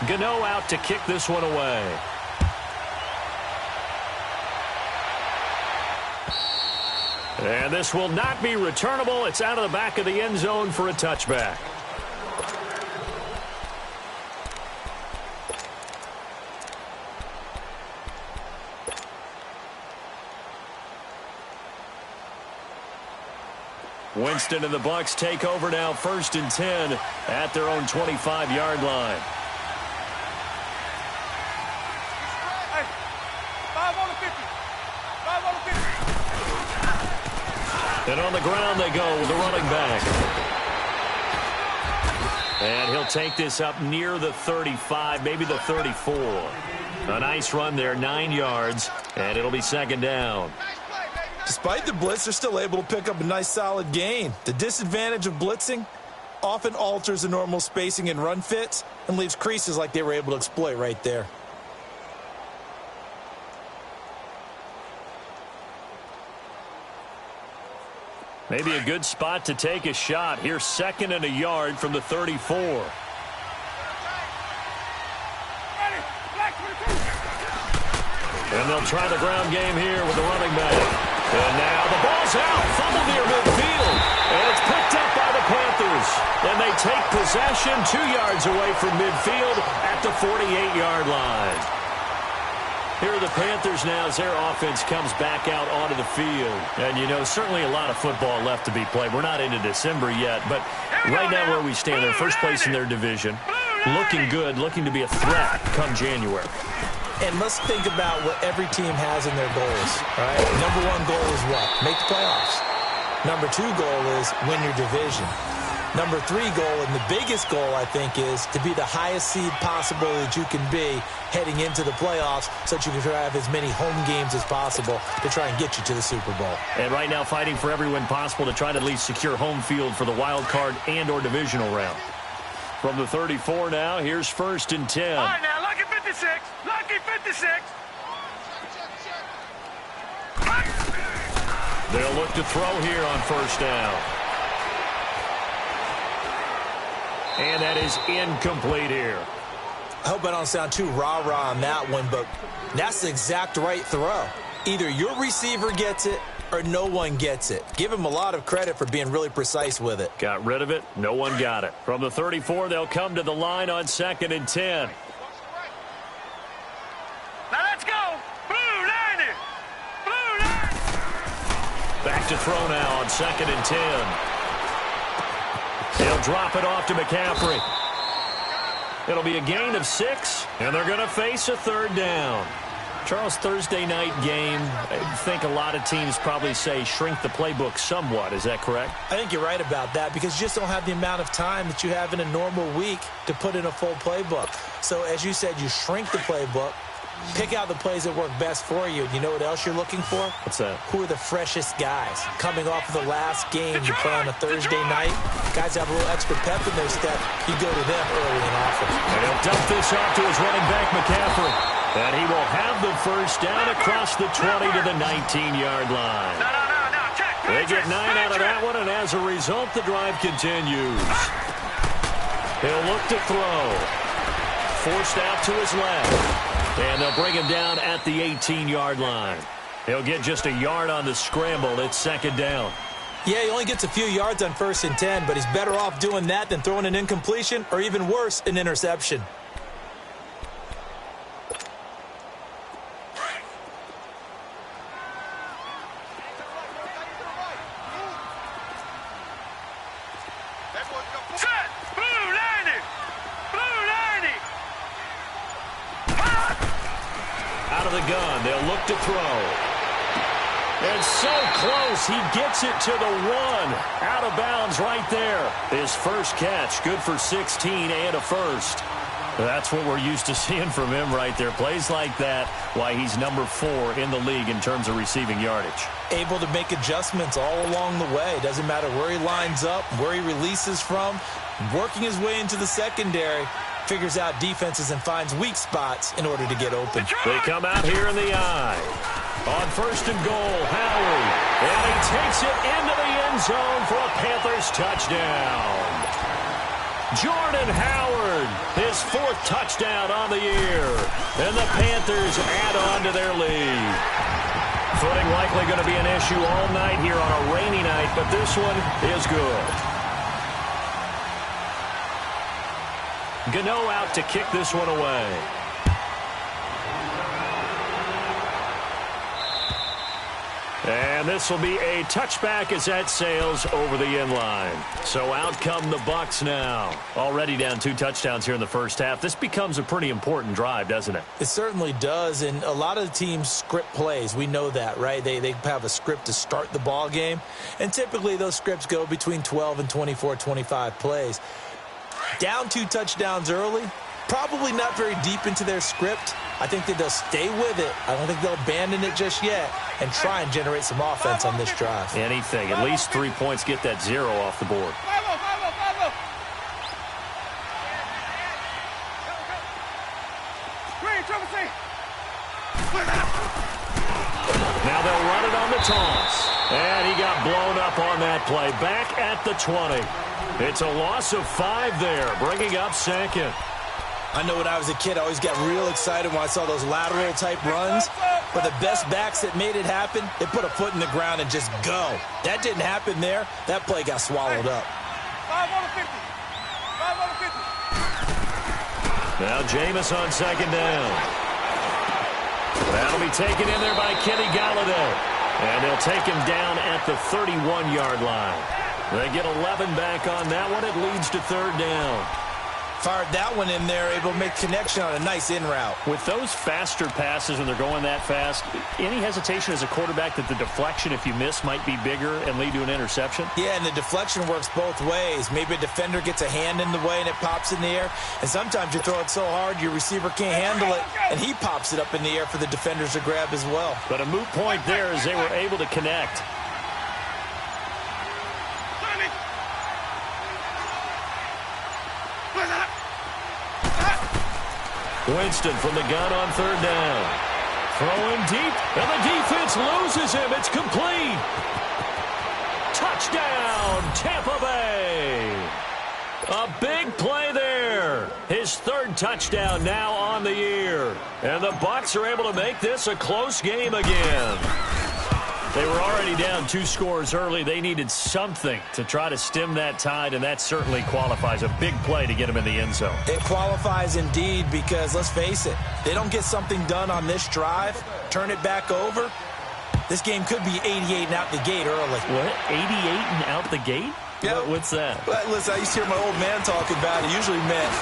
Gano out to kick this one away. And this will not be returnable. It's out of the back of the end zone for a touchback. Winston and the Bucs take over now, 1st and 10 at their own 25-yard line. Hey, 5 on the 50. 5 on the 50. And on the ground they go with the running back. And he'll take this up near the 35, maybe the 34. A nice run there, 9 yards, and it'll be 2nd down. Despite the blitz, they're still able to pick up a nice solid gain. The disadvantage of blitzing often alters the normal spacing and run fits and leaves creases like they were able to exploit right there. Maybe a good spot to take a shot. Here's 2nd and a yard from the 34. And they'll try the ground game here with the running back. And now the ball's out, fumble near midfield, and it's picked up by the Panthers. And they take possession 2 yards away from midfield at the 48-yard line. Here are the Panthers now as their offense comes back out onto the field. And, you know, certainly a lot of football left to be played. We're not into December yet, but right now where we stand, they're first place in their division, looking good, looking to be a threat come January. And let's think about what every team has in their goals. All right? Number 1 goal is what? Make the playoffs. Number 2 goal is win your division. Number 3 goal, and the biggest goal, I think, is to be the highest seed possible that you can be heading into the playoffs so that you can have as many home games as possible to try and get you to the Super Bowl. And right now fighting for every win possible to try to at least secure home field for the wild card and or divisional round. From the 34 now, here's 1st and 10. All right, now, lucky 56. Lucky 56. They'll look to throw here on 1st down. And that is incomplete here. I hope I don't sound too rah-rah on that one, but that's the exact right throw. Either your receiver gets it or no one gets it. Give him a lot of credit for being really precise with it. Got rid of it. No one got it. From the 34, they'll come to the line on 2nd and 10. Now let's go. Blue 90. Blue 90. Back to throw now on 2nd and 10. He'll drop it off to McCaffrey. It'll be a gain of 6, and they're going to face a 3rd down. Charles, Thursday night game, I think a lot of teams probably say shrink the playbook somewhat. Is that correct? I think you're right about that because you just don't have the amount of time that you have in a normal week to put in a full playbook. So as you said, you shrink the playbook, pick out the plays that work best for you. You know what else you're looking for? What's that? Who are the freshest guys? Coming off of the last game, you play on a Thursday night. Guys have a little extra pep in their step. You go to them early and often. And he'll dump this off to his running back, McCaffrey. And he will have the 1st down across the 20 to the 19-yard line. They get 9 out of that one, and as a result, the drive continues. He'll look to throw. Forced out to his left. And they'll bring him down at the 18-yard line. He'll get just a yard on the scramble. It's 2nd down. Yeah, he only gets a few yards on 1st and 10, but he's better off doing that than throwing an incompletion or even worse, an interception. They'll look to throw. And so close, he gets it to the 1. Out of bounds right there. His 1st catch, good for 16 and a 1st. That's what we're used to seeing from him right there. Plays like that, why he's number 4 in the league in terms of receiving yardage. Able to make adjustments all along the way. Doesn't matter where he lines up, where he releases from. Working his way into the secondary. Figures out defenses and finds weak spots in order to get open. They come out here in the eye. On 1st and goal, Howard. And he takes it into the end zone for a Panthers touchdown. Jordan Howard, his 4th touchdown on the year. And the Panthers add on to their lead. Footing likely going to be an issue all night here on a rainy night, but this one is good. Gano out to kick this one away. And this will be a touchback as that sails over the end line. So out come the Bucs now. Already down 2 touchdowns here in the first half. This becomes a pretty important drive, doesn't it? It certainly does, and a lot of the teams script plays. We know that, right? They have a script to start the ball game, and typically those scripts go between 12 and 24, 25 plays. Down 2 touchdowns early, probably not very deep into their script. I think that they'll stay with it. I don't think they'll abandon it just yet and try and generate some offense on this drive. Anything. At least 3 points, get that 0 off the board. Now they'll run it on the toss. And he got blown up on that play. Back at the 20. It's a loss of 5 there, bringing up 2nd. I know when I was a kid, I always got real excited when I saw those lateral-type runs. But the best backs that made it happen, they put a foot in the ground and just go. That didn't happen there. That play got swallowed up. 5 on the 50. 5 on the 50. Now Jameis on 2nd down. That'll be taken in there by Kenny Galladay. And they'll take him down at the 31-yard line. They get 11 back on that one. It leads to 3rd down. Fired that one in there, able to make connection on a nice in route. With those faster passes when they're going that fast, any hesitation as a quarterback that the deflection, if you miss, might be bigger and lead to an interception? Yeah, and the deflection works both ways. Maybe a defender gets a hand in the way and it pops in the air. And sometimes you throw it so hard your receiver can't handle it, and he pops it up in the air for the defenders to grab as well. But a moot point there as they were able to connect. Winston from the gun on 3rd down. Throwing deep, and the defense loses him. It's complete. Touchdown, Tampa Bay. A big play there. His 3rd touchdown now on the year. And the Bucs are able to make this a close game again. They were already down 2 scores early. They needed something to try to stem that tide, and that certainly qualifies. A big play to get them in the end zone. It qualifies indeed because, let's face it, they don't get something done on this drive, turn it back over, this game could be 88 and out the gate early. What? 88 and out the gate? Yep. What's that? But listen, I used to hear my old man talk about it. Usually meant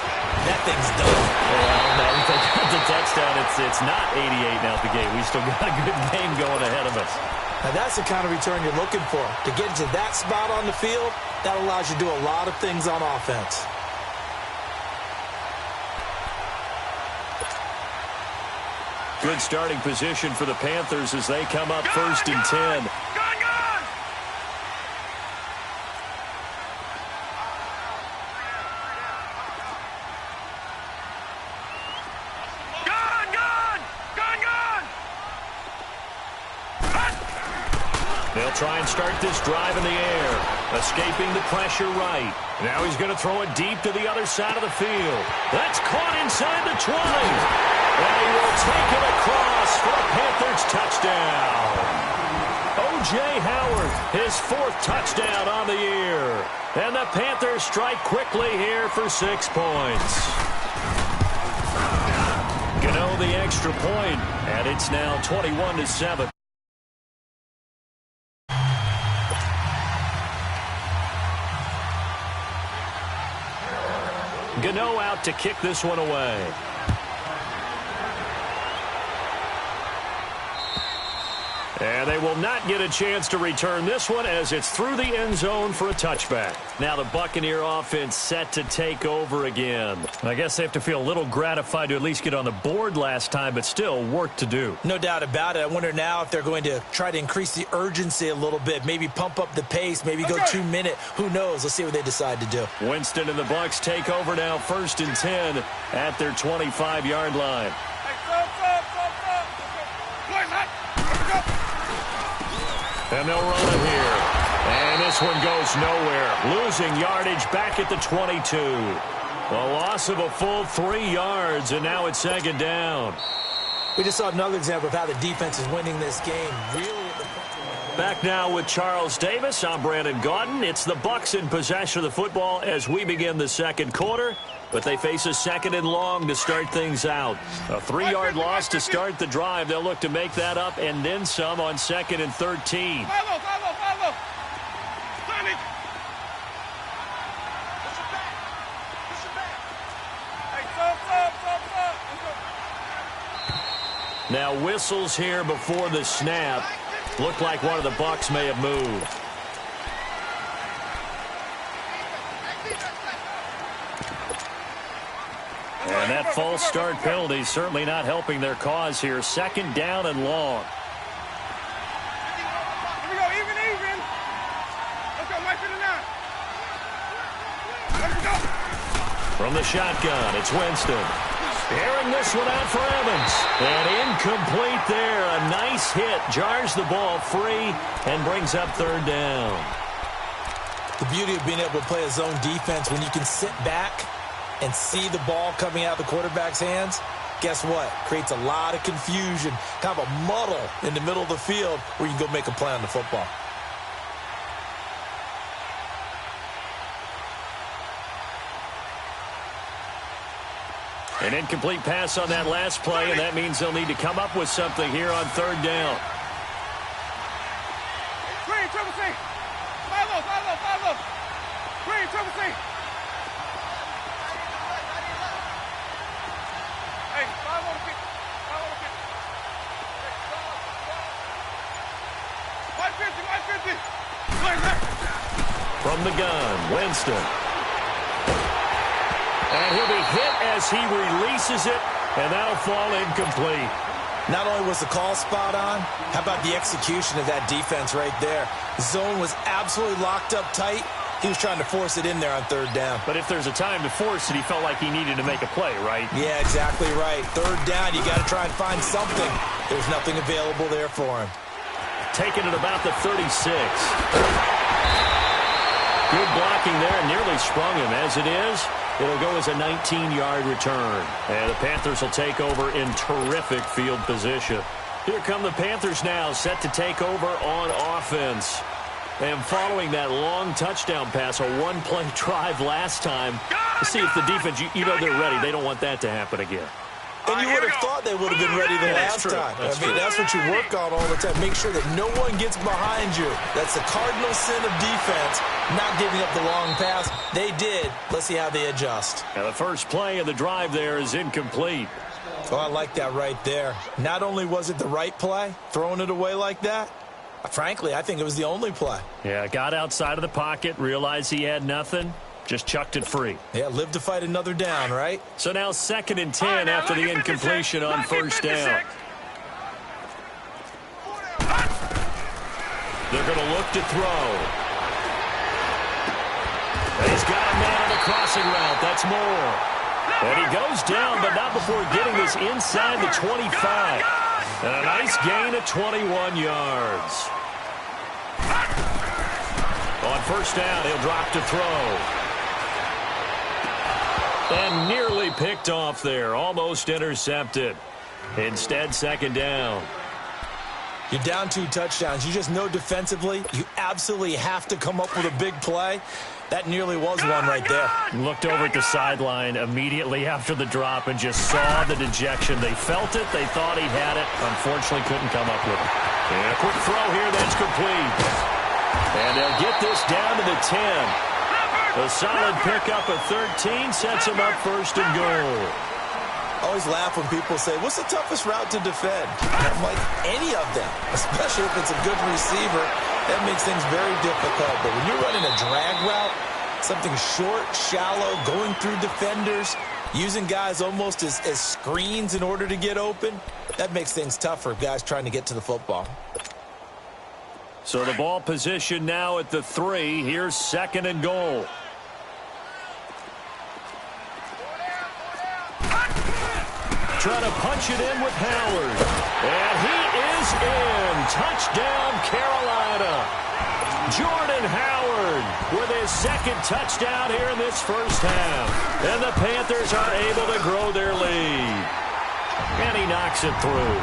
that thing's done. Well, no, if they got the touchdown, it's not 88 and out the gate. We still got a good game going ahead of us. Now, that's the kind of return you're looking for. To get into that spot on the field, that allows you to do a lot of things on offense. Good starting position for the Panthers as they come up 1st and 10. They'll try and start this drive in the air, escaping the pressure right. Now he's going to throw it deep to the other side of the field. That's caught inside the 20. And he will take it across for a Panthers touchdown. O.J. Howard, his 4th touchdown on the year. And the Panthers strike quickly here for 6 points. Gano the extra point, and it's now 21-7. Gano out to kick this one away. And they will not get a chance to return this one as it's through the end zone for a touchback. Now the Buccaneer offense set to take over again. I guess they have to feel a little gratified to at least get on the board last time, but still work to do. No doubt about it. I wonder now if they're going to try to increase the urgency a little bit, maybe pump up the pace, maybe go 2 minute. Who knows? Let's see what they decide to do. Winston and the Bucs take over now 1st and 10 at their 25-yard line. And they'll run it here. And this one goes nowhere. Losing yardage back at the 22. A loss of a full 3 yards, and now it's second down. We just saw another example of how the defense is winning this game. Really. Back now with Charles Davis. I'm Brandon Gaudin. It's the Bucs in possession of the football as we begin the second quarter. But they face a second and long to start things out. A 3-yard loss to start the drive. They'll look to make that up and then some on second and 13. Now whistles here before the snap. Looked like one of the Bucs may have moved. And that false start penalty certainly not helping their cause here. Second down and long. Here we go, even. Let's go, Mike to the 9. Let's go. From the shotgun, it's Winston. Airing this one out for Evans. And incomplete there. A nice hit. Jars the ball free and brings up third down. The beauty of being able to play a zone defense when you can sit back and see the ball coming out of the quarterback's hands, guess what? Creates a lot of confusion, kind of a muddle in the middle of the field where you can go make a play on the football. An incomplete pass on that last play, and that means they'll need to come up with something here on third down. Green, triple C. Follow. Green, triple C. Hey, 5 on the kick. 150. From the gun, Winston. And he'll be hit as he releases it, and that'll fall incomplete. Not only was the call spot on, how about the execution of that defense right there? Zone was absolutely locked up tight. He was trying to force it in there on third down. But if there's a time to force it, he felt like he needed to make a play, right? Yeah, exactly right. Third down, you got to try and find something. There's nothing available there for him. Taking it about the 36. Good blocking there, nearly sprung him. As it is, it'll go as a 19-yard return. And the Panthers will take over in terrific field position. Here come the Panthers now, set to take over on offense. And following that long touchdown pass, a one-play drive last time, to see if the defense, you know they're ready. They don't want that to happen again. And you would have thought they would have been ready the last time. I mean, that's what you work on all the time. Make sure that no one gets behind you. That's the cardinal sin of defense, not giving up the long pass. They did. Let's see how they adjust. Now the first play of the drive there is incomplete. Oh, I like that right there. Not only was it the right play, throwing it away like that, frankly, I think it was the only play. Yeah, got outside of the pocket, realized he had nothing. Just chucked it free. Yeah, live to fight another down, right? So now second and 10 after the incompletion on first down. They're going to look to throw. He's got a man on the crossing route. That's Moore. And he goes down, but not before getting this inside the 25. And a nice gain of 21 yards. On first down, he'll drop to throw. And nearly picked off there. Almost intercepted. Instead, second down. You're down 2 touchdowns. You just know defensively you absolutely have to come up with a big play. That nearly was one right there. Looked over at the sideline immediately after the drop and just saw the dejection. They felt it. They thought he had it. Unfortunately, couldn't come up with it. And a quick throw here that's complete. And they'll get this down to the 10. A solid pickup of 13 sets him up first and goal. I always laugh when people say, what's the toughest route to defend? I'm like, any of them, especially if it's a good receiver. That makes things very difficult. But when you're running a drag route, something short, shallow, going through defenders, using guys almost as screens in order to get open, that makes things tough for guys trying to get to the football. So the ball position now at the 3. Here's second and goal. Trying to punch it in with Howard. And he is in. Touchdown, Carolina. Jordan Howard with his second touchdown here in this first half. And the Panthers are able to grow their lead. And he knocks it through.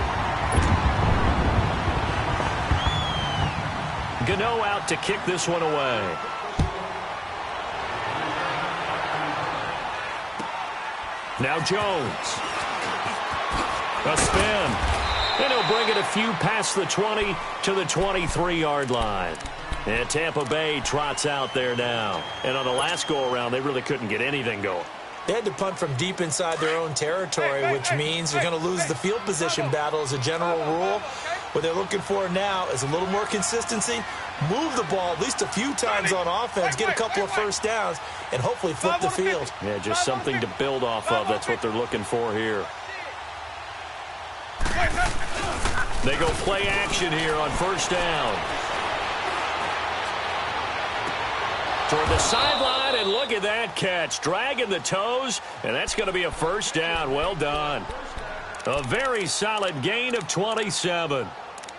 Gano out to kick this one away. Now Jones. A spin. And he'll bring it a few past the 20 to the 23-yard line. And Tampa Bay trots out there now. And on the last go-around, they really couldn't get anything going. They had to punt from deep inside their own territory, which means you're going to lose the field position battle as a general rule. What they're looking for now is a little more consistency, move the ball at least a few times on offense, get a couple of first downs, and hopefully flip the field. Yeah, just something to build off of. That's what they're looking for here. They go play action here on first down. Toward the sideline, and look at that catch. Dragging the toes, and that's going to be a first down. Well done. A very solid gain of 27.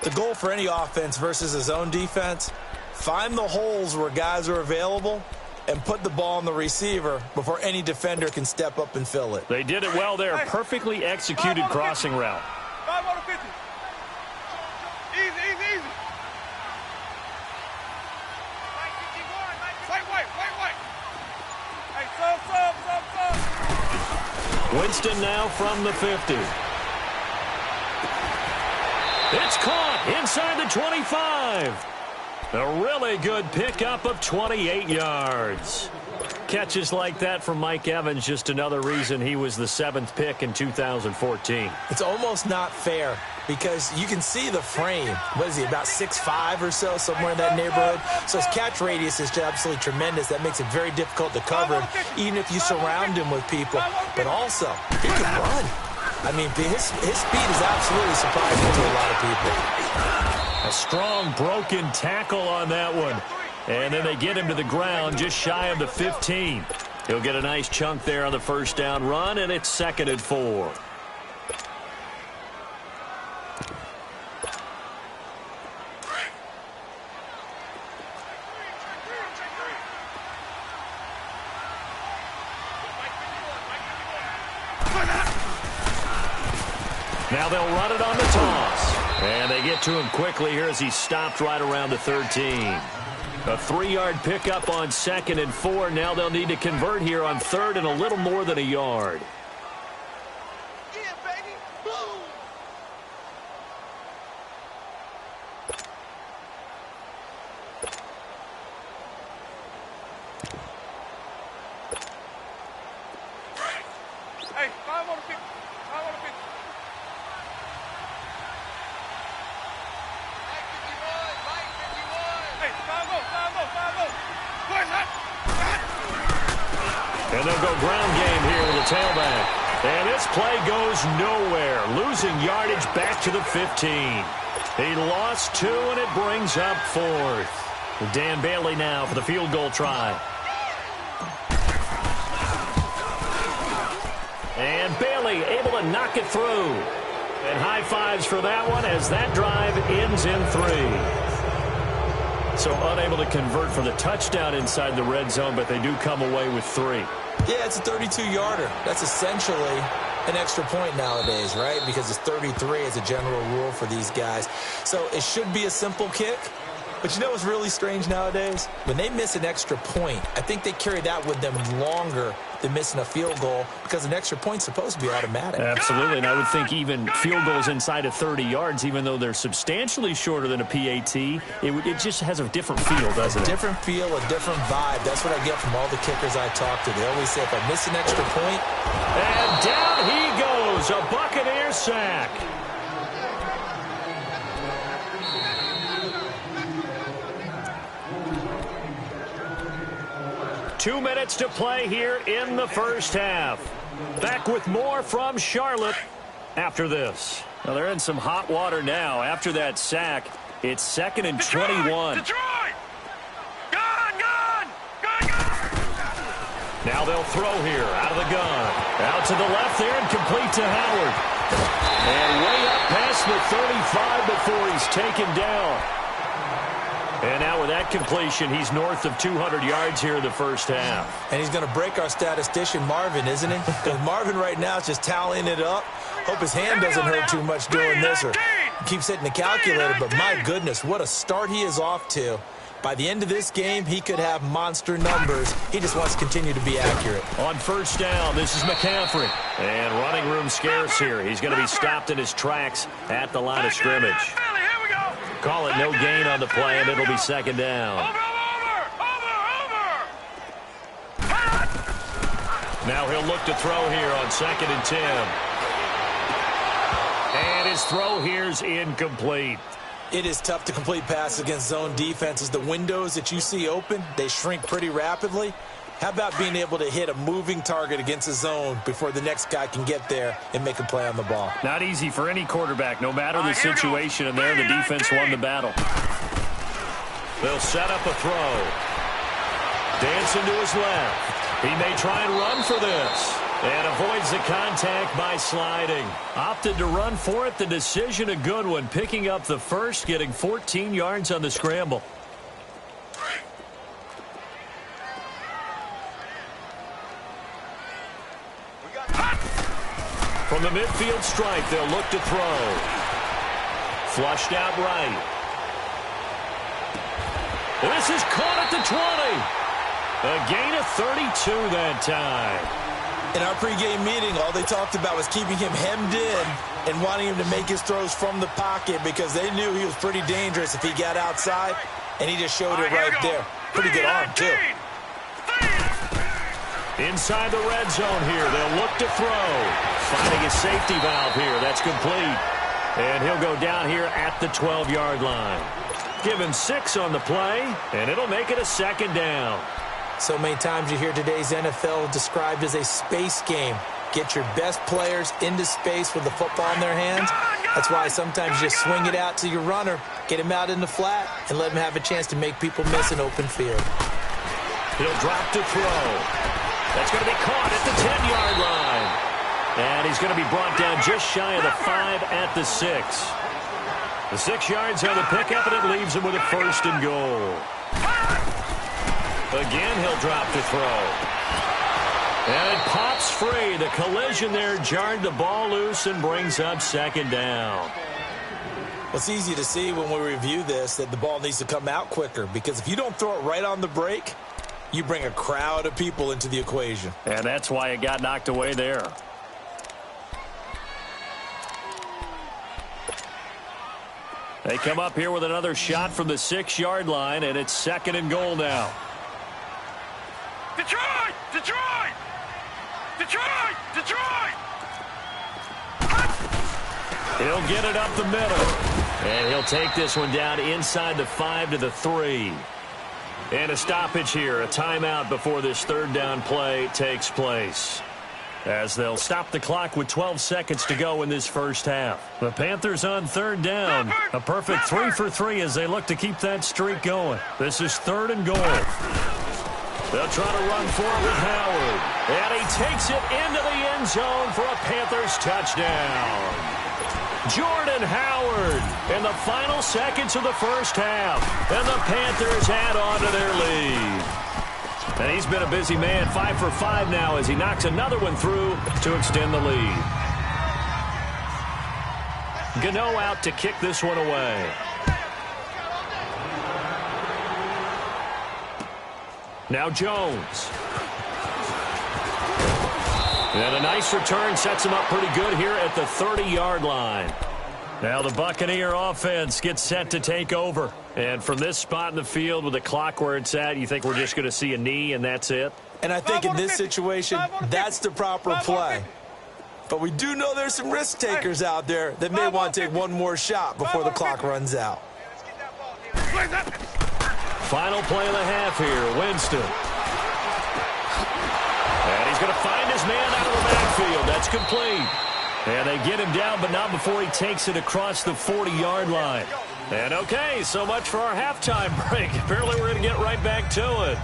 The goal for any offense versus his own defense, find the holes where guys are available and put the ball on the receiver before any defender can step up and fill it. They did it well there. Perfectly executed crossing route. 5 on the 50. Easy, easy, easy. Wait. Hey, sub. Winston now from the 50. It's caught inside the 25. A really good pickup of 28 yards. Catches like that from Mike Evans, just another reason he was the 7th pick in 2014. It's almost not fair because you can see the frame. What is he, about 6'5" or so, somewhere in that neighborhood? So his catch radius is absolutely tremendous. That makes it very difficult to cover him, even if you surround him with people. But also, he can run. I mean, his speed is absolutely surprising to a lot of people. A strong broken tackle on that one. And then they get him to the ground just shy of the 15. He'll get a nice chunk there on the first down run, and it's 2nd and 4. Now they'll run it on the toss. And they get to him quickly here as he stopped right around the 13. A 3-yard pickup on 2nd and 4. Now they'll need to convert here on 3rd and a little more than a yard. Yeah, baby. Boom. Hey, 5 on the 50. 5 on the 50. And they'll go ground game here with a tailback. And this play goes nowhere. Losing yardage back to the 15. He lost 2, and it brings up 4th. Dan Bailey now for the field goal try. And Bailey able to knock it through. And high fives for that one as that drive ends in 3. So unable to convert for the touchdown inside the red zone, but they do come away with 3. Yeah, it's a 32-yarder. That's essentially an extra point nowadays, right? Because it's 33 as a general rule for these guys. So it should be a simple kick. But you know what's really strange nowadays? When they miss an extra point, I think they carry that with them longer than missing a field goal because an extra point's supposed to be automatic. Absolutely, and I would think even field goals inside of 30 yards, even though they're substantially shorter than a PAT, it just has a different feel, doesn't it? A different feel, a different vibe. That's what I get from all the kickers I talk to. They always say, if I miss an extra point. And down he goes, a Buccaneer sack. Two minutes to play here in the first half. Back with more from Charlotte after this. Well, they're in some hot water now. After that sack, it's 2nd and 21. Detroit! Gun! Now they'll throw here out of the gun. Out to the left there and complete to Howard. And way up past the 35 before he's taken down. And now with that completion, he's north of 200 yards here in the first half. And he's going to break our statistician, Marvin, isn't he? Because Marvin right now is just tallying it up. Hope his hand doesn't hurt too much doing this or keeps hitting the calculator. But my goodness, what a start he is off to. By the end of this game, he could have monster numbers. He just wants to continue to be accurate. On first down, this is McCaffrey. And running room scarce here. He's going to be stopped in his tracks at the line of scrimmage. Call it no gain on the play, and it'll be second down. Now he'll look to throw here on 2nd and 10. And his throw here's incomplete. It is tough to complete passes against zone defenses. The windows that you see open, they shrink pretty rapidly. How about being able to hit a moving target against a zone before the next guy can get there and make a play on the ball? Not easy for any quarterback, no matter the situation, and there the defense won the battle. They'll set up a throw. Dancing to his left. He may try and run for this. And avoids the contact by sliding. Opted to run for it. The decision a good one. Picking up the first, getting 14 yards on the scramble. From the midfield stripe, they'll look to throw. Flushed out right. This is caught at the 20. A gain of 32 that time. In our pregame meeting, all they talked about was keeping him hemmed in and wanting him to make his throws from the pocket because they knew he was pretty dangerous if he got outside, and he just showed it right there. Pretty good arm, too. Inside the red zone here, they'll look to throw. Finding a safety valve here. That's complete. And he'll go down here at the 12-yard line. Give him 6 on the play, and it'll make it a second down. So many times you hear today's NFL described as a space game. Get your best players into space with the football in their hands. That's why sometimes you just swing it out to your runner, get him out in the flat, and let him have a chance to make people miss an open field. He'll drop to throw. That's going to be caught at the 10-yard line. And he's going to be brought down just shy of the 5 at the 6. The 6 yards on the pickup, and it leaves him with a 1st and goal. Again, he'll drop to throw. And it pops free. The collision there jarred the ball loose and brings up second down. Well, it's easy to see when we review this that the ball needs to come out quicker because if you don't throw it right on the break, you bring a crowd of people into the equation. And that's why it got knocked away there. They come up here with another shot from the 6-yard line, and it's 2nd and goal now. Detroit! Detroit! Detroit! Detroit! He'll get it up the middle. And he'll take this one down inside the 5 to the 3. And a stoppage here, a timeout before this 3rd down play takes place. As they'll stop the clock with 12 seconds to go in this first half. The Panthers on 3rd down. A perfect 3 for 3 as they look to keep that streak going. This is 3rd and goal. They'll try to run for it with Howard. And he takes it into the end zone for a Panthers touchdown. Jordan Howard in the final seconds of the first half. And the Panthers add on to their lead. And he's been a busy man, 5 for 5 now as he knocks another one through to extend the lead. Gano out to kick this one away. Now Jones. And a nice return sets him up pretty good here at the 30-yard line. Now the Buccaneer offense gets set to take over. And from this spot in the field with the clock where it's at, you think we're just going to see a knee and that's it? And I think in this situation, that's the proper play. But we do know there's some risk takers out there that may want to take one more shot before the clock runs out. Final play of the half here, Winston. And he's going to find his man out of the backfield. That's complete. And they get him down, but not before he takes it across the 40-yard line. And okay, so much for our halftime break. Apparently we're going to get right back to it.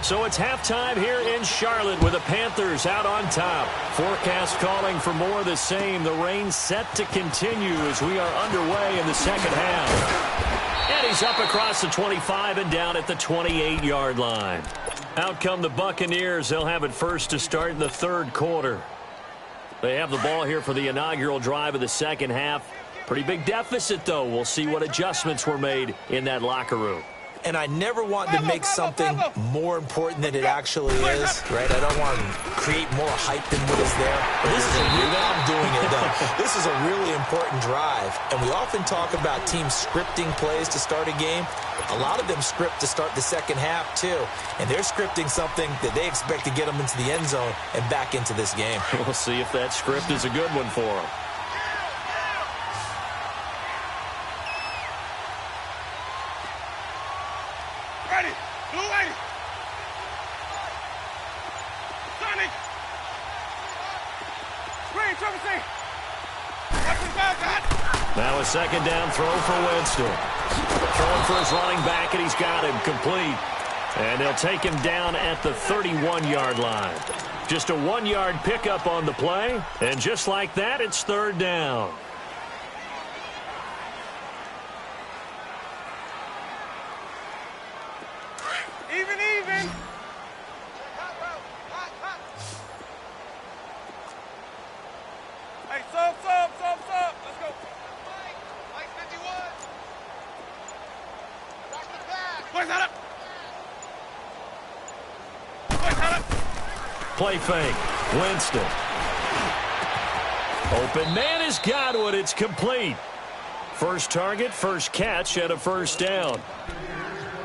So it's halftime here in Charlotte with the Panthers out on top. Forecast calling for more of the same. The rain set to continue as we are underway in the second half. And he's up across the 25 and down at the 28-yard line. Out come the Buccaneers. They'll have it first to start in the third quarter. They have the ball here for the inaugural drive of the second half. Pretty big deficit, though. We'll see what adjustments were made in that locker room. And I never want to make something more important than it actually is, right? I don't want to create more hype than what is there. But this is I'm doing it, though. This is a really important drive. And we often talk about teams scripting plays to start a game. A lot of them script to start the second half, too. And they're scripting something that they expect to get them into the end zone and back into this game. We'll see if that script is a good one for them. Now a second down throw for Winston. Throwing for his running back, and he's got him complete. And they'll take him down at the 31-yard line. Just a 1-yard pickup on the play. And just like that, it's third down. Even. Hey, sub. Let's go. Mike 51. Back to the pass. Boys out up. Play fake. Winston. Open man has got it. It's complete. First target, first catch, and a first down.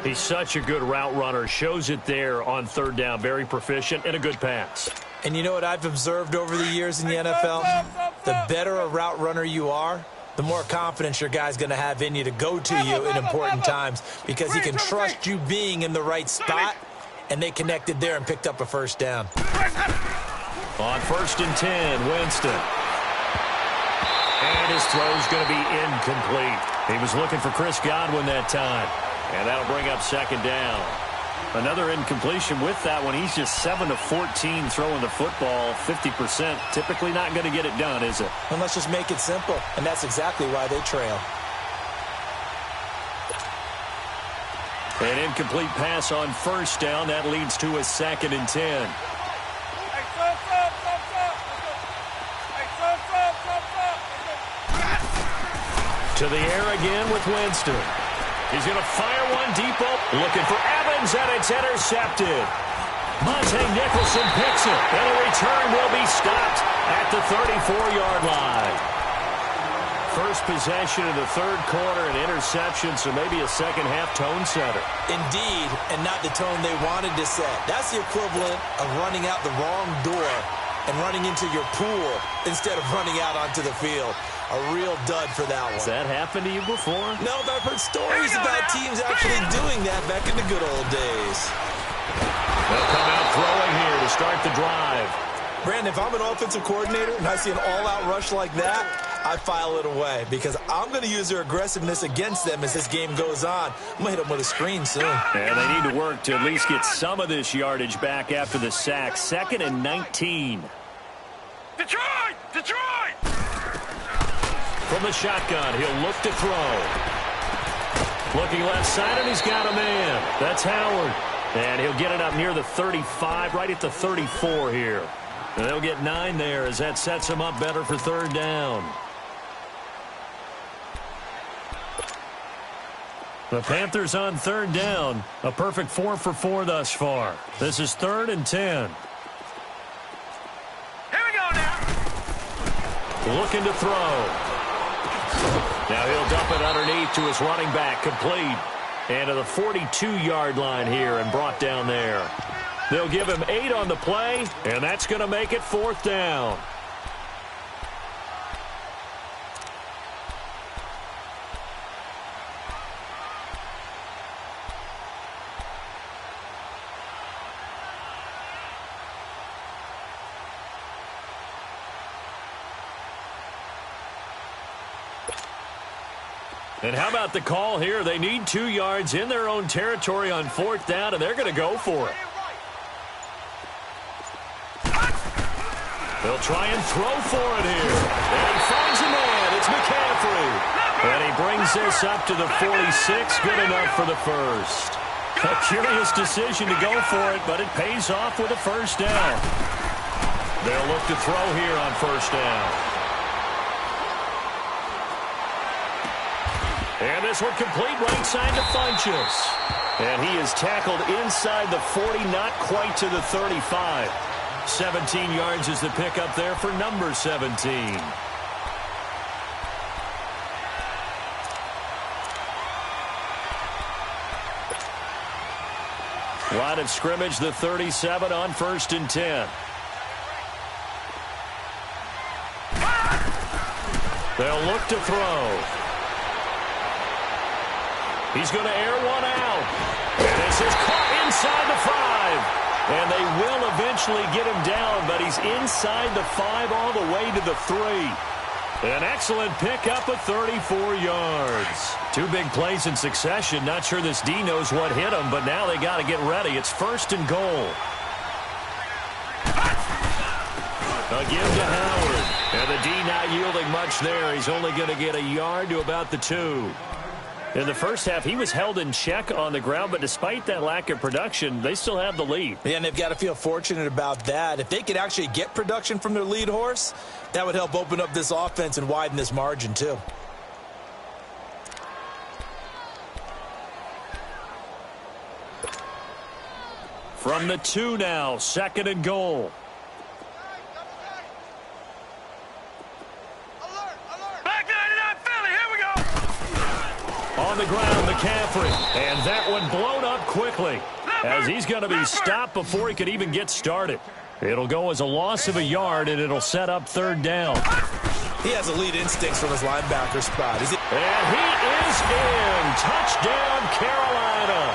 He's such a good route runner. Shows it there on third down. Very proficient and a good pass. And you know what I've observed over the years in the NFL? The better a route runner you are, the more confidence your guy's going to have in you to go to you in important times because he can trust you being in the right spot, and they connected there and picked up a first down. On 1st and 10, Winston. And his throw's going to be incomplete. He was looking for Chris Godwin that time. And that'll bring up second down. Another incompletion with that one. He's just 7 of 14 throwing the football, 50%. Typically not going to get it done, is it? And let's just make it simple. And that's exactly why they trail. An incomplete pass on first down. That leads to a 2nd and 10. To the air again with Winston. He's going to fire one deep open. Looking for Evans, and it's intercepted. Monte Nicholson picks it, and the return will be stopped at the 34-yard line. First possession of the third quarter, an interception, so maybe a second-half tone setter. Indeed, and not the tone they wanted to set. That's the equivalent of running out the wrong door and running into your pool instead of running out onto the field. A real dud for that one. Has that happened to you before? No, but I've heard stories about teams actually doing that back in the good old days. They'll come out throwing here to start the drive. Brandon, if I'm an offensive coordinator and I see an all-out rush like that, I file it away because I'm going to use their aggressiveness against them as this game goes on. I'm going to hit them with a screen soon. And they need to work to at least get some of this yardage back after the sack. 2nd and 19. Detroit! From the shotgun, he'll look to throw. Looking left side, and he's got a man. That's Howard. And he'll get it up near the 35, right at the 34 here. And they'll get 9 there as that sets him up better for third down. The Panthers on third down. A perfect 4 for 4 thus far. This is 3rd and 10. Here we go now. Looking to throw. Now he'll dump it underneath to his running back, complete. And to the 42-yard line here and brought down there. They'll give him 8 on the play, and that's going to make it 4th down. And how about the call here? They need 2 yards in their own territory on 4th down, and they're going to go for it. They'll try and throw for it here. And he finds a man. It's McCaffrey. And he brings this up to the 46. Good enough for the first. A curious decision to go for it, but it pays off with a first down. They'll look to throw here on first down. And this one complete right side to Funchess. And he is tackled inside the 40, not quite to the 35. 17 yards is the pickup there for number 17. Line of scrimmage, the 37 on 1st and 10. They'll look to throw. He's going to air one out. And this is caught inside the 5. And they will eventually get him down, but he's inside the 5 all the way to the 3. An excellent pickup of 34 yards. 2 big plays in succession. Not sure this D knows what hit him, but now they got to get ready. It's 1st and goal. A give to Howard. And the D not yielding much there. He's only going to get a yard to about the 2. In the first half, he was held in check on the ground, but despite that lack of production, they still have the lead. Yeah, and they've got to feel fortunate about that. If they could actually get production from their lead horse, that would help open up this offense and widen this margin, too. From the 2 now, 2nd and goal. On the ground, McCaffrey. And that one blown up quickly as he's going to be stopped before he could even get started. It'll go as a loss of a yard, and it'll set up 3rd down. He has elite instincts from his linebacker spot. And he is in. Touchdown, Carolina.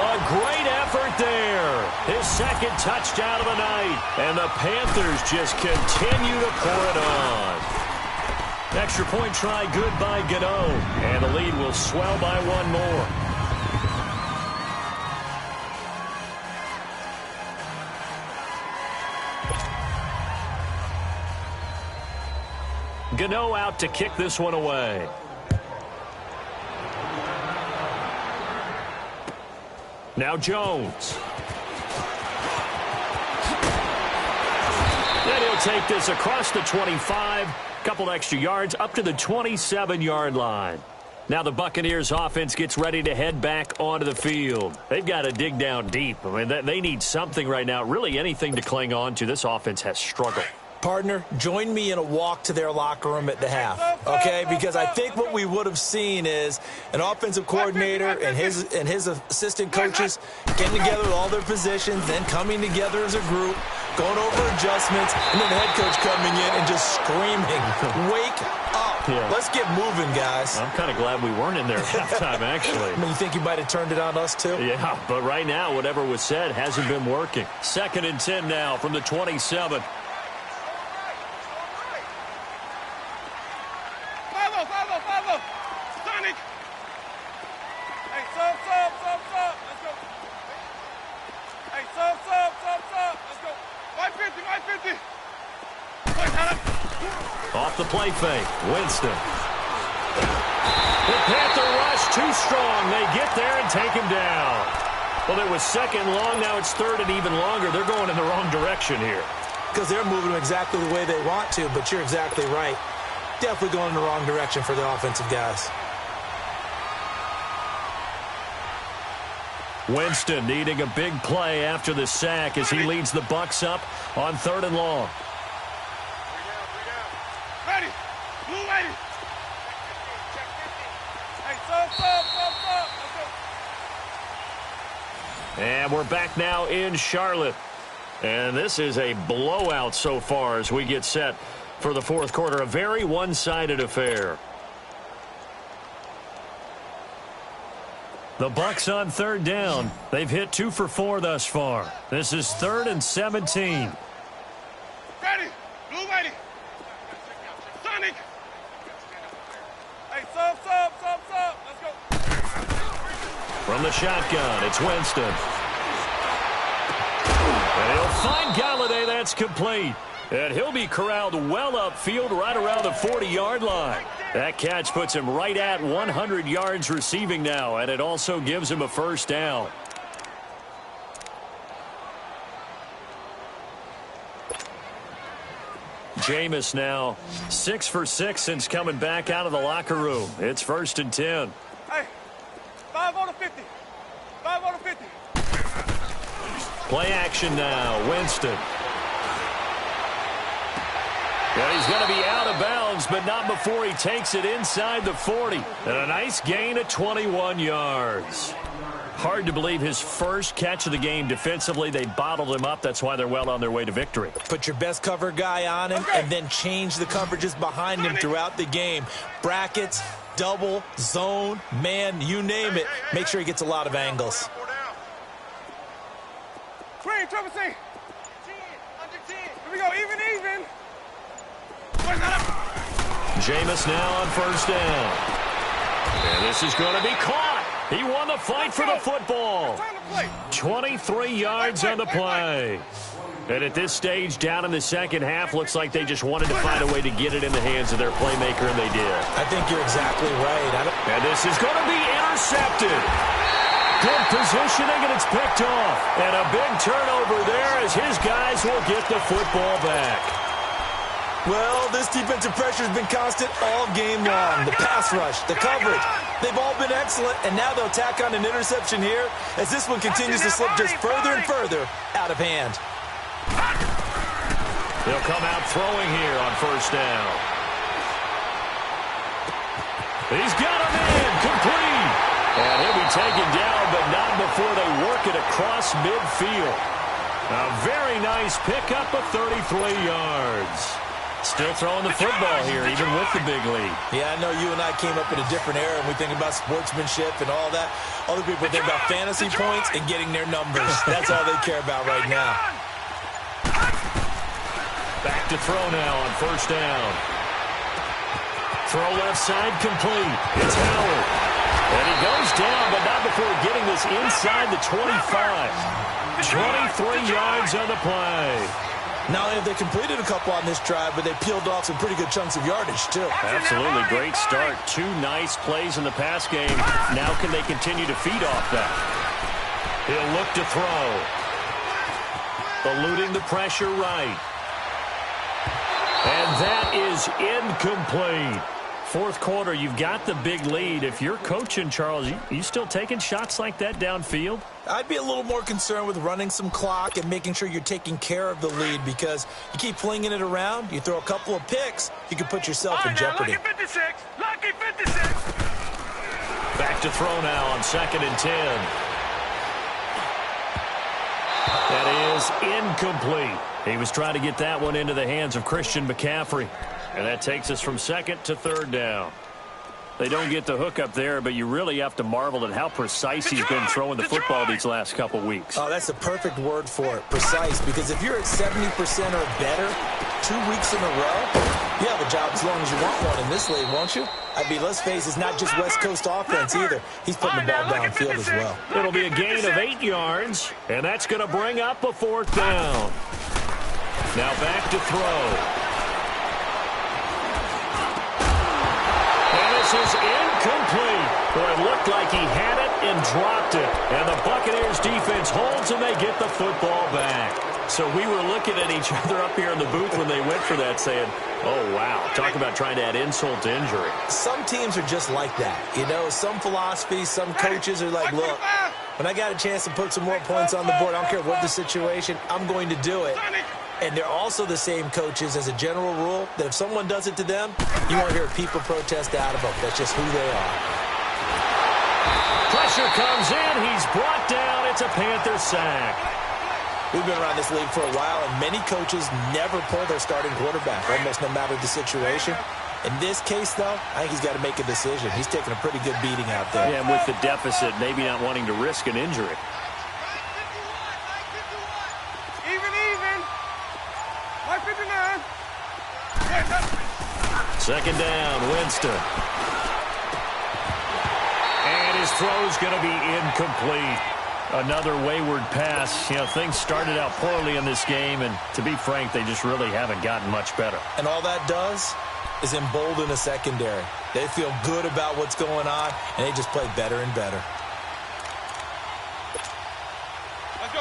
A great effort there. His 2nd touchdown of the night. And the Panthers just continue to pour it on. Extra point try good by Gano. And the lead will swell by 1 more. Gano out to kick this one away. Now Jones. Then he'll take this across the 25. Couple extra yards up to the 27-yard line. Now the Buccaneers offense gets ready to head back onto the field. They've got to dig down deep. I mean, they need something right now, really anything to cling on to. This offense has struggled. Partner, join me in a walk to their locker room at the half, okay? Because I think what we would have seen is an offensive coordinator and his assistant coaches getting together with all their positions, then coming together as a group, going over adjustments, and then the head coach coming in and just screaming, "Wake up. Yeah. Let's get moving, guys." I'm kind of glad we weren't in there at halftime, actually. I mean, you think you might have turned it on us, too? Yeah, but right now, whatever was said hasn't been working. 2nd and 10 now from the 27. Sonic! Hey, sub. Let's go. Hey, sub. Let's go. 550. Off the play fake, Winston. The Panther rush too strong. They get there and take him down. Well, it was 2nd long. Now it's 3rd and even longer. They're going in the wrong direction here. Because they're moving exactly the way they want to, but you're exactly right. Definitely going in the wrong direction for the offensive guys. Winston needing a big play after the sack as he leads the Bucs up on 3rd and long. Ready. Blue ready. Hey, sub. Let's go. And we're back now in Charlotte. And this is a blowout so far as we get set for the 4th quarter. A very one-sided affair. The Bucs on 3rd down. They've hit 2 for 4 thus far. This is 3rd and 17. Ready. Blue ready. Sonic. Hey, sub. Let's go. From the shotgun, it's Winston. And he'll find Galladay. That's complete. And he'll be corralled well upfield right around the 40-yard line. That catch puts him right at 100 yards receiving now, and it also gives him a first down. Jameis now 6 for 6 since coming back out of the locker room. It's 1st and 10. Hey, 5 on the 50. 5 on the 50. Play action now. Winston. And he's going to be out of bounds, but not before he takes it inside the 40. And a nice gain of 21 yards. Hard to believe his first catch of the game defensively. They bottled him up. That's why they're well on their way to victory. Put your best cover guy on him and then change the coverages behind him throughout the game. Brackets, double, zone, man, you name it. Make sure he gets a lot of angles. Screen, triple C. 10, under 10. Here we go, even. Jameis now on first down. And this is going to be caught. He won the fight for the football. 23 yards on the play. And at this stage, down in the second half, looks like they just wanted to find a way to get it in the hands of their playmaker, and they did. I think you're exactly right. And this is going to be intercepted. Good positioning, and it's picked off. And a big turnover there as his guys will get the football back. Well, this defensive pressure has been constant all game long. The pass rush, the coverage, they've all been excellent, and now they'll tack on an interception here as this one continues to slip just further and further out of hand. They'll come out throwing here on first down. He's got him in, complete. And he'll be taken down, but not before they work it across midfield. A very nice pickup of 33 yards. Still throwing the football here, even with the big lead. Yeah, I know you and I came up in a different era, and we think about sportsmanship and all that. Other people think about fantasy points and getting their numbers. That's all they care about right now. Back to throw now on first down. Throw left side complete. It's Howard. And he goes down, but not before getting this inside the 25. 23 yards on the play. Not only have they completed a couple on this drive, but they peeled off some pretty good chunks of yardage, too. Absolutely. Great start. 2 nice plays in the pass game. Now can they continue to feed off that? He'll look to throw. Eluding the pressure right. And that is incomplete. Fourth quarter, you've got the big lead. If you're coaching, Charles, you still taking shots like that downfield? I'd be a little more concerned with running some clock and making sure you're taking care of the lead, because you keep flinging it around, you throw a couple of picks, you can put yourself in jeopardy. Lucky 56. Lucky 56. Back to throw now on 2nd and 10. That is incomplete. He was trying to get that one into the hands of Christian McCaffrey. And that takes us from 2nd to 3rd down. They don't get the hook up there, but you really have to marvel at how precise he's been throwing the football these last couple weeks. Oh, that's the perfect word for it, precise, because if you're at 70% or better 2 weeks in a row, you have a job as long as you want one in this league, won't you? I mean, let's face it, it's not just West Coast offense either. He's putting the ball downfield as well. It'll be a gain of 8 yards, and that's going to bring up a 4th down. Now back to throw. This is incomplete. Well, it looked like he had it and dropped it. And the Buccaneers defense holds and they get the football back. So we were looking at each other up here in the booth when they went for that saying, oh, wow, talk about trying to add insult to injury. Some teams are just like that. You know, some philosophies, some coaches are like, look, when I got a chance to put some more points on the board, I don't care what the situation, I'm going to do it. And they're also the same coaches as a general rule that if someone does it to them, you won't hear people protest out of them. That's just who they are. Pressure comes in. He's brought down. It's a Panther sack. We've been around this league for a while, and many coaches never pull their starting quarterback, almost no matter the situation. In this case, though, I think he's got to make a decision. He's taking a pretty good beating out there. Yeah, and with the deficit, maybe not wanting to risk an injury. Like 59. 2nd down, Winston. And his throw's going to be incomplete. Another wayward pass. You know, things started out poorly in this game, and to be frank, they just really haven't gotten much better. And all that does is embolden a secondary. They feel good about what's going on, and they just play better and better.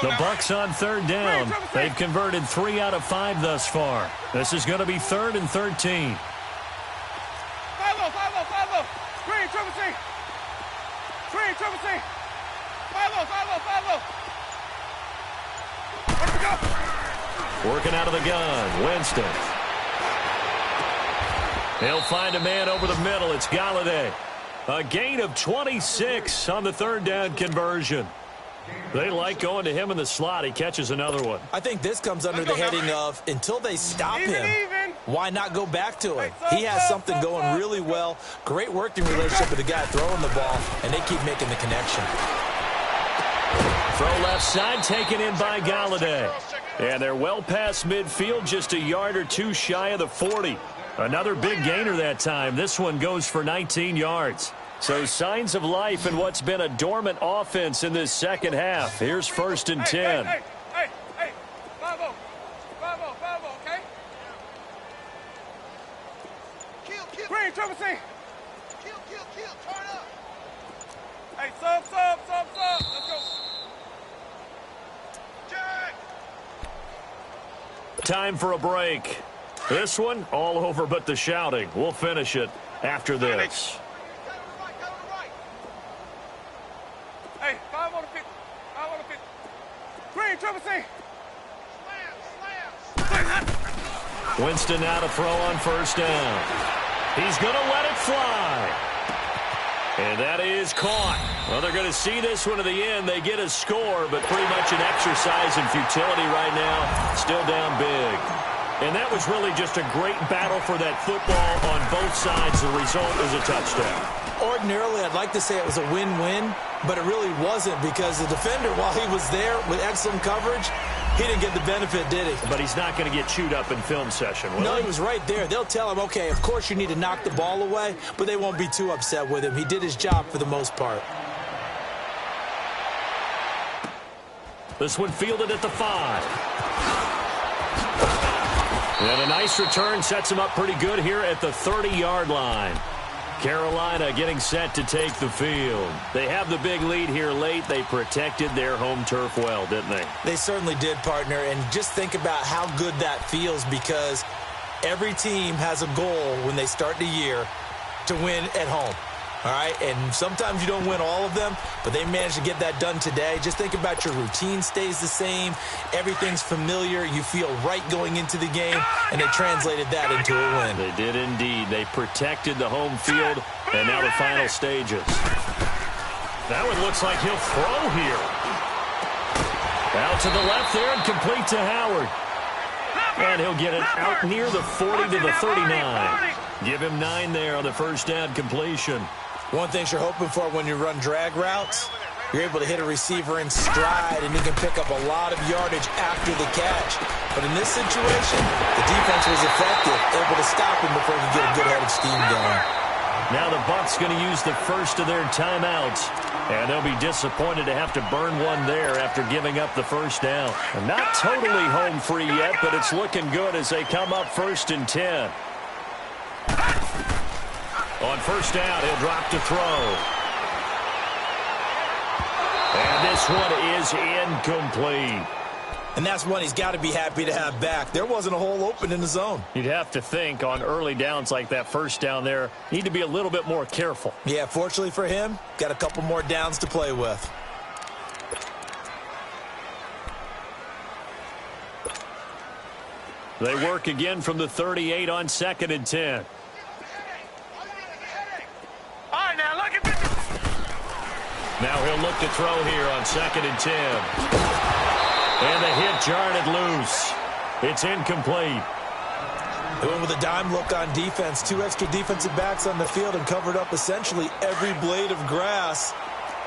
The Bucs on third down. They've converted 3 out of 5 thus far. This is going to be 3rd and 13. Follow. Green, triple C. Green, triple C. Follow. Let's go. Working out of the gun, Winston. He'll find a man over the middle. It's Galladay. A gain of 26 on the 3rd down conversion. They like going to him in the slot. He catches another one. I think this comes under the heading of, until they stop him, why not go back to him? He has something going really well. Great working relationship with the guy throwing the ball, and they keep making the connection. Throw left side, taken in by Galladay. And they're well past midfield, just a yard or two shy of the 40. Another big gainer that time. This one goes for 19 yards. So signs of life in what's been a dormant offense in this second half. Here's 1st and 10. Hey. 5-0, okay? Kill. Green, triple C. Kill. Turn up. Hey, sub. Let's go. Jack. Time for a break. This one, all over but the shouting. We'll finish it after this. Hey, 5 on the 50. Green, triple C. Slam. Winston now to throw on 1st down. He's going to let it fly. And that is caught. Well, they're going to see this one to the end. They get a score, but pretty much an exercise in futility right now. Still down big. And that was really just a great battle for that football on both sides. The result is a touchdown. Ordinarily, I'd like to say it was a win-win, but it really wasn't, because the defender, while he was there with excellent coverage, he didn't get the benefit, did he? But he's not going to get chewed up in film session, will No, he? he was right there. They'll tell him, okay, of course you need to knock the ball away, but they won't be too upset with him. He did his job for the most part. This one fielded at the 5. And a nice return sets him up pretty good here at the 30-yard line. Carolina getting set to take the field. They have the big lead here late. They protected their home turf well, didn't they? They certainly did, partner. And just think about how good that feels, because every team has a goal when they start the year to win at home. All right, and sometimes you don't win all of them, but they managed to get that done today. Just think about your routine stays the same. Everything's familiar. You feel right going into the game, and they translated that into a win. They did indeed. They protected the home field, and now the final stages. That one looks like he'll throw here. Out to the left there and complete to Howard. And he'll get it out near the 40 to the 39. Give him 9 there on the 1st down completion. One thing you're hoping for when you run drag routes, you're able to hit a receiver in stride, and he can pick up a lot of yardage after the catch. But in this situation, the defense was effective, able to stop him before he could get a good head of steam going. Now the Bucs going to use the first of their timeouts, and they'll be disappointed to have to burn one there after giving up the 1st down. And not totally home free yet, but it's looking good as they come up 1st and 10. On 1st down, he'll drop to throw. And this one is incomplete. And that's one he's got to be happy to have back. There wasn't a hole open in the zone. You'd have to think on early downs like that 1st down there, need to be a little bit more careful. Yeah, fortunately for him, got a couple more downs to play with. They work again from the 38 on 2nd and 10. All right, now look at this. Now he'll look to throw here on 2nd and 10. And the hit jarred it loose. It's incomplete. They went with a dime look on defense. 2 extra defensive backs on the field and covered up essentially every blade of grass.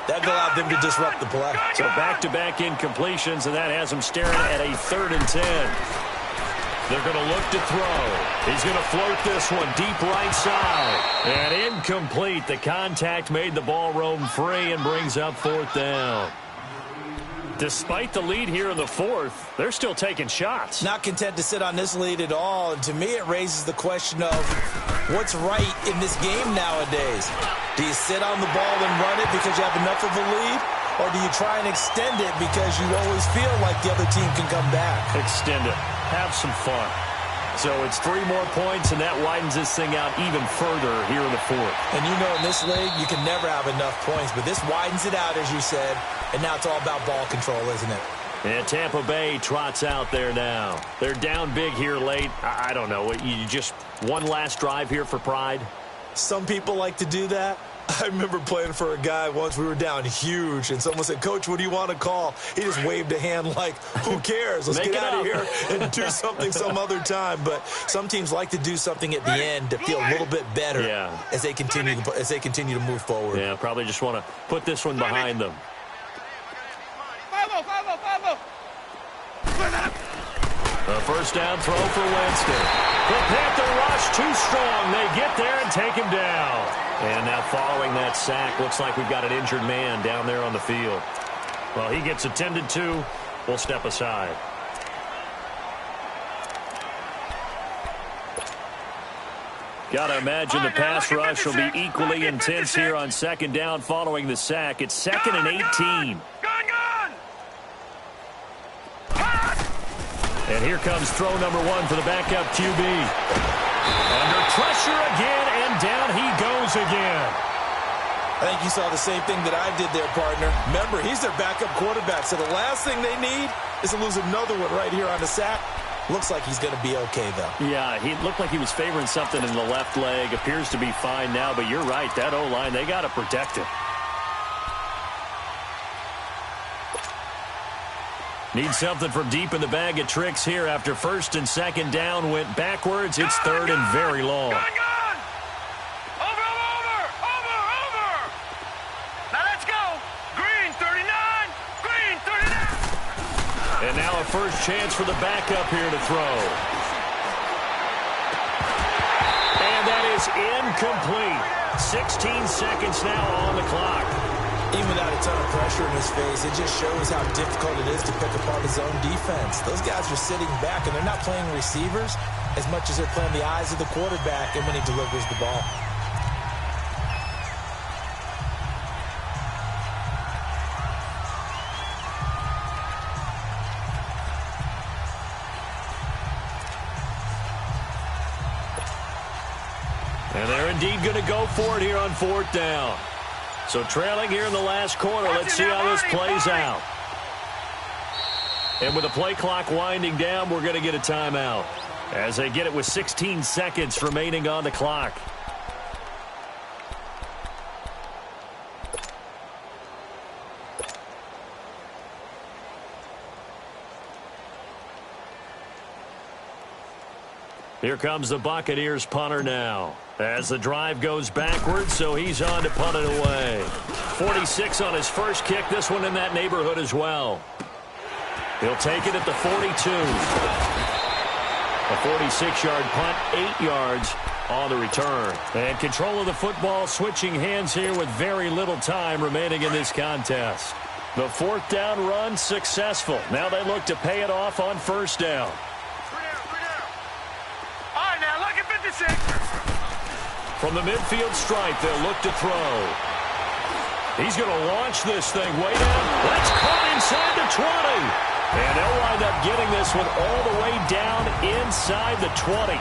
That allowed them to disrupt the play. So back-to-back incompletions, and that has them staring at a 3rd and 10. They're going to look to throw. He's going to float this one deep right side. And incomplete. The contact made the ball roam free and brings up 4th down. Despite the lead here in the fourth, they're still taking shots. Not content to sit on this lead at all. And to me, it raises the question of what's right in this game nowadays. Do you sit on the ball and run it because you have enough of a lead? Or do you try and extend it because you always feel like the other team can come back? Extend it. Have some fun. So it's 3 more points, and that widens this thing out even further here in the fourth. And you know in this league, you can never have enough points, but this widens it out, as you said, and now it's all about ball control, isn't it? And Tampa Bay trots out there now. They're down big here late. I don't know. You just one last drive here for pride? Some people like to do that. I remember playing for a guy once. We were down huge, and someone said, "Coach, what do you want to call?" He just waved a hand like, who cares? Let's get out of here and do something some other time. But some teams like to do something at the end to feel a little bit better as they continue to move forward. Yeah, probably just want to put this one behind them. 5-0. A first down throw for Winston. The Panther rush too strong. They get there and take him down. And now following that sack, looks like we've got an injured man down there on the field. Well, he gets attended to. We'll step aside. Got to imagine the pass rush will be equally intense here on second down following the sack. It's 2nd and 18. And here comes throw number 1 for the backup QB. Under pressure again, and down he goes again. I think you saw the same thing that I did there, partner. Remember, he's their backup quarterback, so the last thing they need is to lose another one right here on the sack. Looks like he's going to be okay, though. Yeah, he looked like he was favoring something in the left leg. Appears to be fine now, but you're right. That O-line, they got to protect him. Need something from deep in the bag of tricks here after first and second down went backwards. It's 3rd and very long. Over. Now let's go. Green 39. Green 39. And now a first chance for the backup here to throw. And that is incomplete. 16 seconds now on the clock. Even without a ton of pressure in his face, it just shows how difficult it is to pick apart his own defense. Those guys are sitting back, and they're not playing receivers as much as they're playing the eyes of the quarterback and when he delivers the ball. And they're indeed going to go for it here on 4th down. So trailing here in the last quarter, let's see how this plays out. And with the play clock winding down, we're going to get a timeout as they get it with 16 seconds remaining on the clock. Here comes the Buccaneers punter now. As the drive goes backwards, so he's on to punt it away. 46 on his first kick, this one in that neighborhood as well. He'll take it at the 42. A 46-yard punt, 8 yards on the return. And control of the football switching hands here with very little time remaining in this contest. The 4th down run successful. Now they look to pay it off on first down. All right, now look at 56. From the midfield stripe, they'll look to throw. He's going to launch this thing way down. That's caught inside the 20. And they'll wind up getting this one all the way down inside the 20.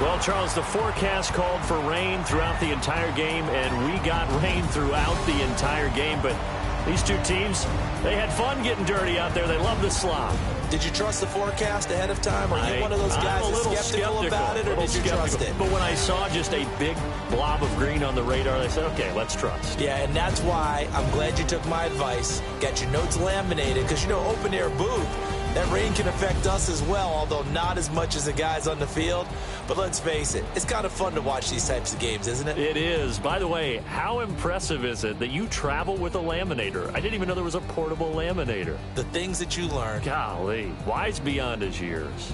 Well, Charles, the forecast called for rain throughout the entire game, and we got rain throughout the entire game. But these two teams, they had fun getting dirty out there. They love the slop. Did you trust the forecast ahead of time? Are you one of those guys that's skeptical about it, or did you trust it? But when I saw just a big blob of green on the radar, I said, okay, let's trust. Yeah, and that's why I'm glad you took my advice. Get your notes laminated, because, you know, open-air booth, that rain can affect us as well, although not as much as the guys on the field. But let's face it, it's kind of fun to watch these types of games, isn't it? It is. By the way, how impressive is it that you travel with a laminator? I didn't even know there was a portable laminator. The things that you learn. Golly, wise beyond his years.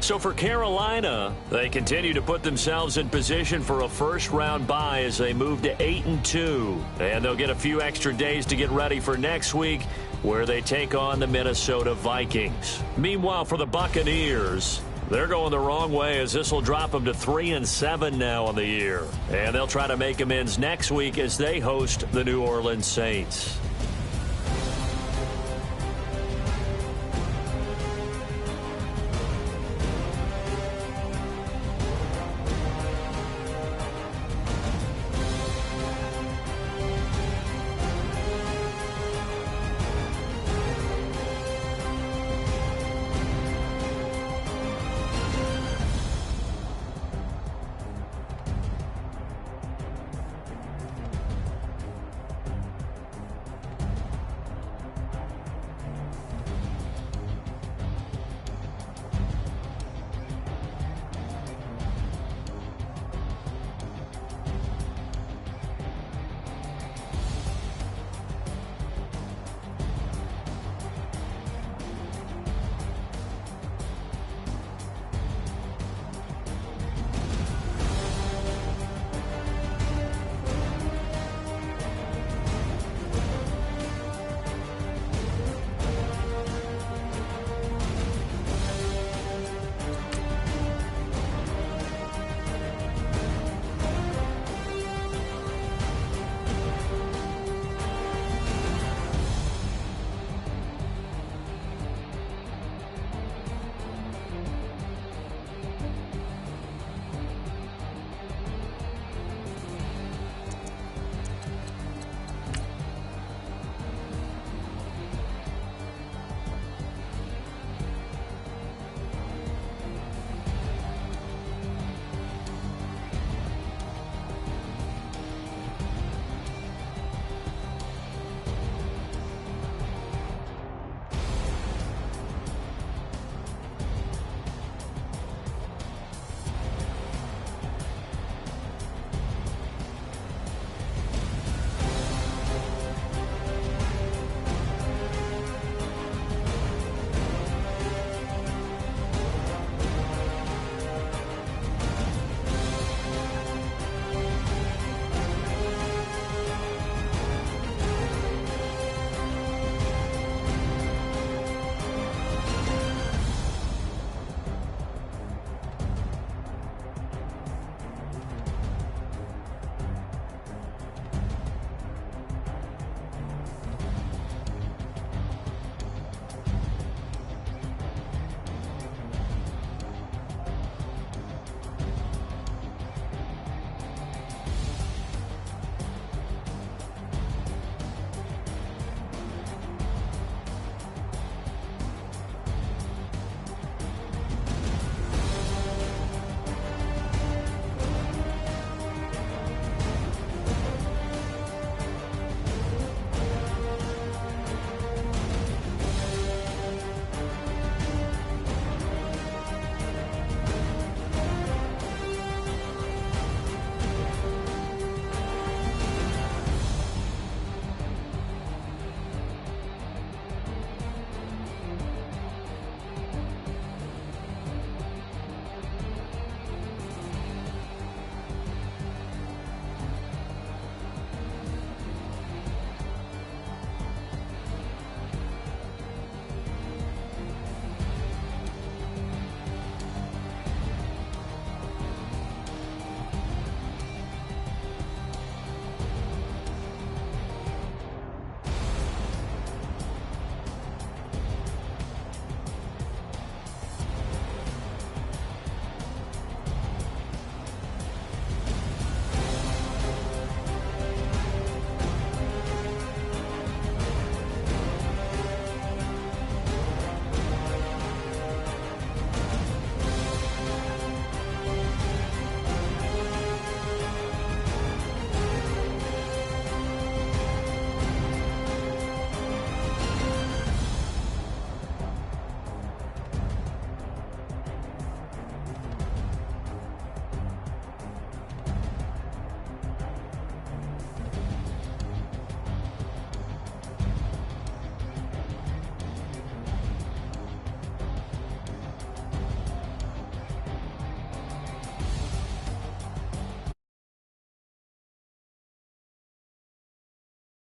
So for Carolina, they continue to put themselves in position for a first-round bye as they move to 8-2. And they'll get a few extra days to get ready for next week, where they take on the Minnesota Vikings. Meanwhile, for the Buccaneers, they're going the wrong way as this will drop them to 3-7 now on the year. And they'll try to make amends next week as they host the New Orleans Saints.